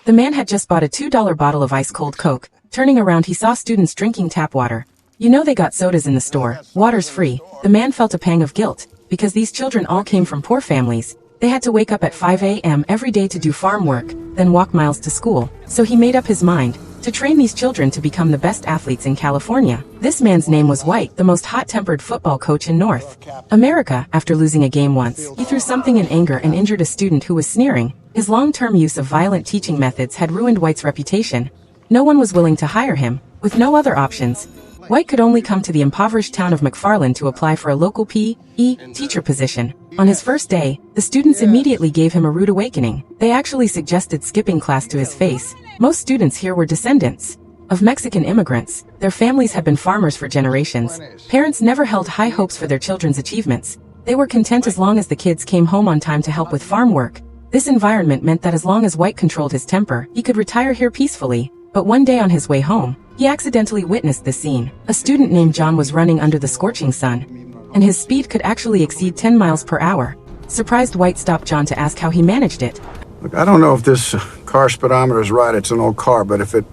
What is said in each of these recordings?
The man had just bought a $2 bottle of ice-cold Coke. Turning around, he saw students drinking tap water. You know they got sodas in the store. Water's free. The man felt a pang of guilt, because these children all came from poor families. They had to wake up at 5 a.m. every day to do farm work, then walk miles to school. So he made up his mind to train these children to become the best athletes in California. This man's name was White, the most hot-tempered football coach in North America. After losing a game once, he threw something in anger and injured a student who was sneering. His long-term use of violent teaching methods had ruined White's reputation. No one was willing to hire him. With no other options, White could only come to the impoverished town of McFarland to apply for a local P.E. teacher position. On his first day, the students immediately gave him a rude awakening. They actually suggested skipping class to his face. Most students here were descendants of Mexican immigrants. Their families had been farmers for generations. Parents never held high hopes for their children's achievements. They were content as long as the kids came home on time to help with farm work. This environment meant that as long as White controlled his temper, he could retire here peacefully. But one day on his way home, he accidentally witnessed this scene. A student named John was running under the scorching sun, and his speed could actually exceed 10 miles per hour. Surprised, White stopped John to ask how he managed it. Look, I don't know if this car speedometer is right. It's an old car, but if it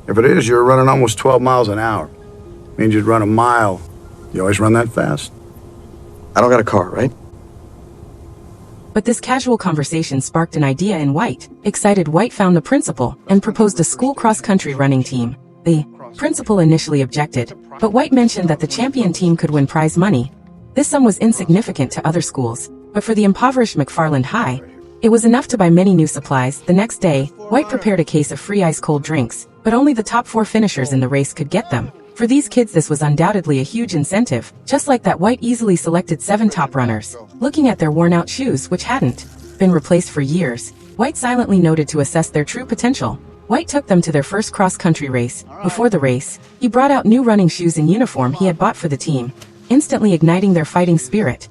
is, you're running almost 12 miles an hour. Means you'd run a mile. You always run that fast? I don't got a car, right? But this casual conversation sparked an idea in White. Excited, White found the principal and proposed a school cross-country running team. The principal initially objected, but White mentioned that the champion team could win prize money. This sum was insignificant to other schools, but for the impoverished McFarland High, it was enough to buy many new supplies. The next day, White prepared a case of free ice-cold drinks, but only the top 4 finishers in the race could get them. For these kids, this was undoubtedly a huge incentive. Just like that, White easily selected 7 top runners. Looking at their worn-out shoes, which hadn't been replaced for years, White silently noted to assess their true potential. White took them to their first cross-country race. Before the race, he brought out new running shoes and uniform he had bought for the team, instantly igniting their fighting spirit.